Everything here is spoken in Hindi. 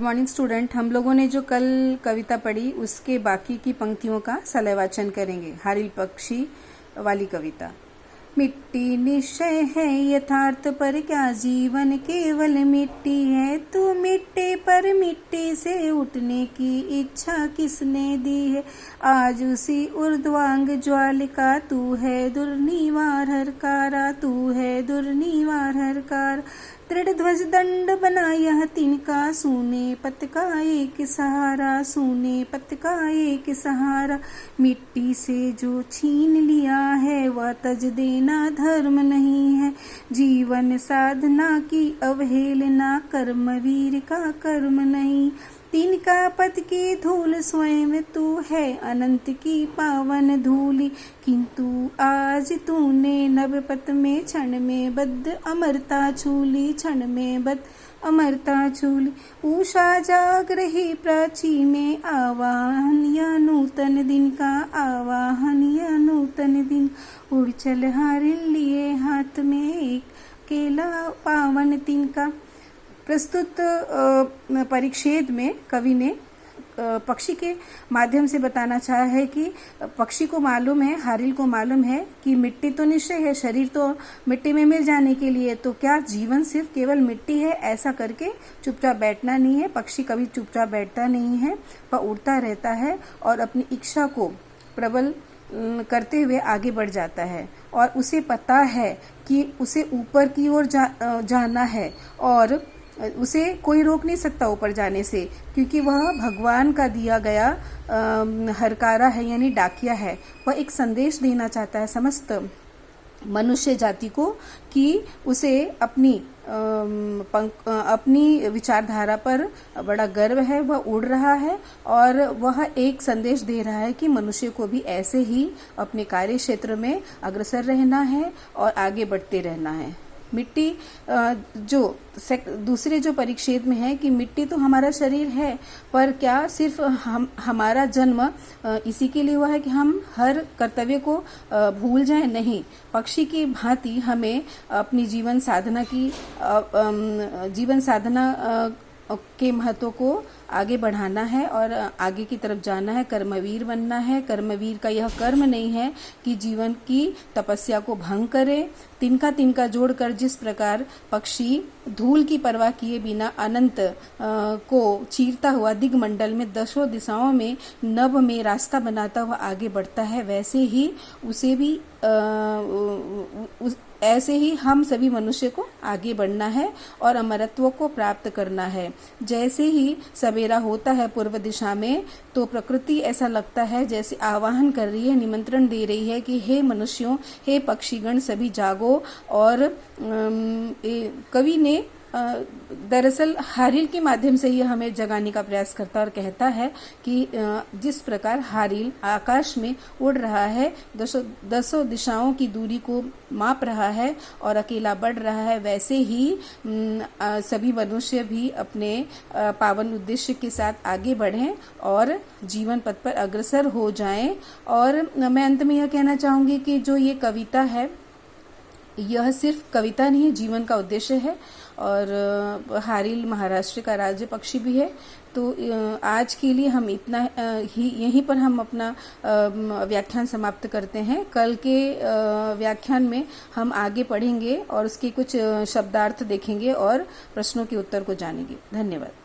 Morning student. हम लोगों ने जो कल कविता पढ़ी उसके बाकी की पंक्तियों का सलह वाचन करेंगे। हारिल पक्षी वाली कविता। मिट्टी निश्चय है यथार्थ पर क्या जीवन केवल मिट्टी है। तू मिट्टी पर मिट्टी से उठने की इच्छा किसने दी है। आज उसी ऊर्ध्वांग ज्वालिका तू है दुर्निवार हरकारा, तू है दुर्निवार हरकार। दृढ़ ध्वज दंड बना यह तिनका, सूने पत का एक सहारा, सूने पत का एक सहारा। मिट्टी से जो छीन लिया है वह तज देना धर्म नहीं है। जीवन साधना की अवहेलना कर्मवीर का कर्म नहीं। तिनका पद की धूल स्वयं तू है अनंत की पावन धूली, किंतु आज तूने नभपथ में क्षण में बद्ध अमरता छूली, क्षण में बद्ध अमरता छूली। उषा जाग रही प्राची में आवाहन या नूतन दिन का, आवाहन या नूतन दिन। उड़ चल हारिल लिए हाथ में एक केला पावन तिनका। प्रस्तुत परिच्छेद में कवि ने पक्षी के माध्यम से बताना चाहा है कि पक्षी को मालूम है, हारिल को मालूम है कि मिट्टी तो निश्चय है, शरीर तो मिट्टी में मिल जाने के लिए, तो क्या जीवन सिर्फ केवल मिट्टी है ऐसा करके चुपचाप बैठना नहीं है। पक्षी कभी चुपचाप बैठता नहीं है, वह उड़ता रहता है और अपनी इच्छा को प्रबल करते हुए आगे बढ़ जाता है। और उसे पता है कि उसे ऊपर की ओर जाना है और उसे कोई रोक नहीं सकता ऊपर जाने से, क्योंकि वह भगवान का दिया गया हरकारा है, यानी डाकिया है। वह एक संदेश देना चाहता है समस्त मनुष्य जाति को कि उसे अपनी विचारधारा पर बड़ा गर्व है, वह उड़ रहा है और वह एक संदेश दे रहा है कि मनुष्य को भी ऐसे ही अपने कार्य क्षेत्र में अग्रसर रहना है और आगे बढ़ते रहना है। मिट्टी जो दूसरे जो परिच्छेद में है कि मिट्टी तो हमारा शरीर है, पर क्या सिर्फ हमारा जन्म इसी के लिए हुआ है कि हम हर कर्तव्य को भूल जाएं? नहीं, पक्षी की भांति हमें अपनी जीवन साधना के महत्व को आगे बढ़ाना है और आगे की तरफ जाना है, कर्मवीर बनना है। कर्मवीर का यह कर्म नहीं है कि जीवन की तपस्या को भंग करे। तिनका तिनका जोड़कर जिस प्रकार पक्षी धूल की परवाह किए बिना अनंत को चीरता हुआ दिग्मंडल में दसों दिशाओं में नभ में रास्ता बनाता हुआ आगे बढ़ता है, वैसे ही उसे भी ऐसे ही हम सभी मनुष्य को आगे बढ़ना है और अमरत्व को प्राप्त करना है। जैसे ही सवेरा होता है पूर्व दिशा में, तो प्रकृति ऐसा लगता है जैसे आवाहन कर रही है, निमंत्रण दे रही है कि हे मनुष्यों, हे पक्षीगण, सभी जागो। और कवि ने दरअसल हारिल के माध्यम से ही हमें जगाने का प्रयास करता और कहता है कि जिस प्रकार हारिल आकाश में उड़ रहा है, दसों दिशाओं की दूरी को माप रहा है और अकेला बढ़ रहा है, वैसे ही सभी मनुष्य भी अपने पावन उद्देश्य के साथ आगे बढ़ें और जीवन पथ पर अग्रसर हो जाएं। और मैं अंत में यह कहना चाहूंगी कि जो ये कविता है, यह सिर्फ कविता नहीं है, जीवन का उद्देश्य है। और हारिल महाराष्ट्र का राज्य पक्षी भी है। तो आज के लिए हम इतना ही, यहीं पर हम अपना व्याख्यान समाप्त करते हैं। कल के व्याख्यान में हम आगे पढ़ेंगे और उसके कुछ शब्दार्थ देखेंगे और प्रश्नों के उत्तर को जानेंगे। धन्यवाद।